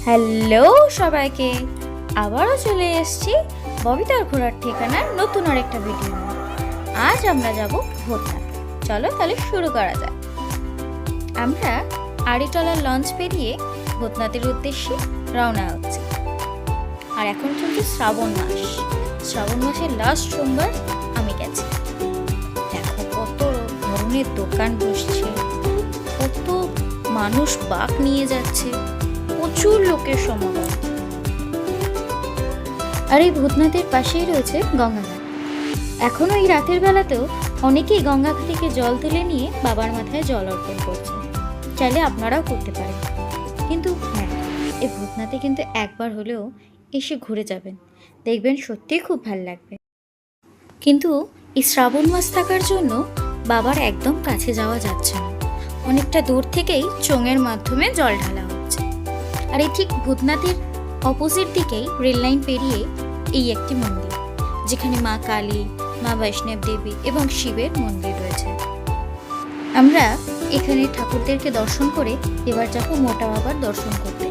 Hello সবাইকে, আবারও চলে এসেছি ববিতার ঘোরার ঠিকানার নতুন আরেকটা ভিডিও নিয়ে। আজ আমরা যাব ভূতনাথ। চলো তাহলে শুরু করা যাক। আমরা আড়িটলার লঞ্চ পেরিয়ে ভূতনাথের উদ্দেশ্যে রওনা হচ্ছি। আর এখন চলছে শ্রাবণ মাস। শ্রাবণ মাসের লাস্ট সোমবার আমি গেছি। দেখো কত ধরনের দোকান বসছে, কত মানুষ বাঁক নিয়ে যাচ্ছে, প্রচুর লোকের সমাগম। আর এই ভূতনাথের পাশেই রয়েছে গঙ্গাঘাট। এখনো এই রাতের বেলাতেও অনেকেই গঙ্গা থেকে জল তুলে নিয়ে বাবার মাথায় জল অর্পণ করছে। চাইলে আপনারাও করতে পারেন। কিন্তু হ্যাঁ, এই ভূতনাথে কিন্তু একবার হলেও এসে ঘুরে যাবেন, দেখবেন সত্যিই খুব ভালো লাগবে। কিন্তু এই শ্রাবণ মাস থাকার জন্য বাবার একদম কাছে যাওয়া যাচ্ছে না, অনেকটা দূর থেকেই চোঙের মাধ্যমে জল ঢালা হচ্ছে। আর এই ঠিক ভূতনাথের অপোজিট দিকেই রেল লাইন পেরিয়ে এই একটি মন্দির, যেখানে মা কালী, মা বৈষ্ণব দেবী এবং শিবের মন্দির রয়েছে। আমরা এখানে ঠাকুরদেরকে দর্শন করে এবার যাবো মোটা বাবার দর্শন করতে।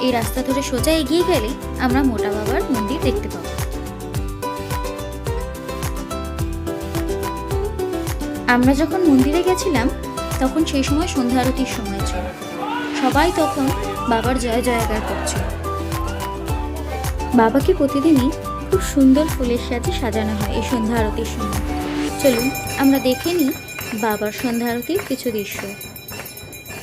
এই রাস্তা ধরে সোজা এগিয়ে গেলেই আমরা মোটা বাবার মন্দির দেখতে পাবো। আমরা যখন মন্দিরে গেছিলাম তখন সেই সময় সন্ধ্যা আরতির সময় ছিল। সবাই তখন বাবার জয় জয়গার করছিল। বাবাকে প্রতিদিনই খুব সুন্দর ফুলের সাথে সাজানো হয় এই সন্ধ্যা আরতির সময়। চলুন আমরা দেখে নিই বাবার সন্ধ্যা আরতির কিছু দৃশ্য।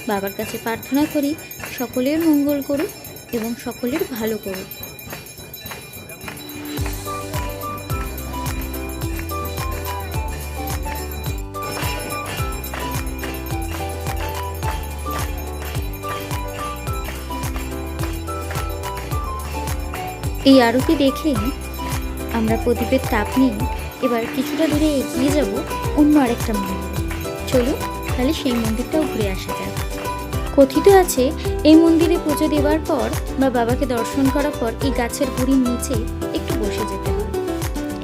বাবার কাছে প্রার্থনা করি সকলের মঙ্গল করুক এবং সকলের ভালো করুক। এই আরতি দেখেই আমরা প্রদীপের তাপ নিয়ে এবার কিছুটা দূরে এগিয়ে যাব অন্য আরেকটা মন্দির। চলুন তাহলে সেই মন্দিরটাও ঘুরে আসা যায়। কথিত আছে এই মন্দিরে পুজো দেওয়ার পর বা বাবাকে দর্শন করার পর এই গাছের গুড়ির নিচে একটু বসে যেতে হয়।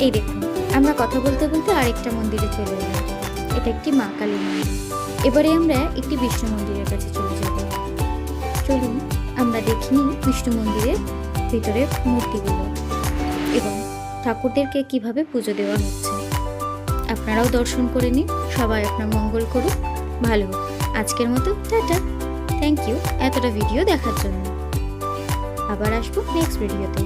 এই দেখুন, আমরা কথা বলতে বলতে আরেকটা মন্দিরে চলে এলাম। এটা একটি মা কালী মন্দির। এবারে আমরা একটি বিষ্ণু মন্দিরের কাছে চলে যাব। চলুন আমরা দেখি নিই বিষ্ণু মন্দিরের ভিতরে মূর্তিগুলো এবং ঠাকুরদেরকে কিভাবে পুজো দেওয়া হচ্ছে। আপনারাও দর্শন করে নিন। সবাই আপনার মঙ্গল করুক, ভালো হোক। আজকের মতো টাটা। থ্যাংক ইউ এতটা ভিডিও দেখার জন্য। আবার আসবো নেক্সট ভিডিওতে।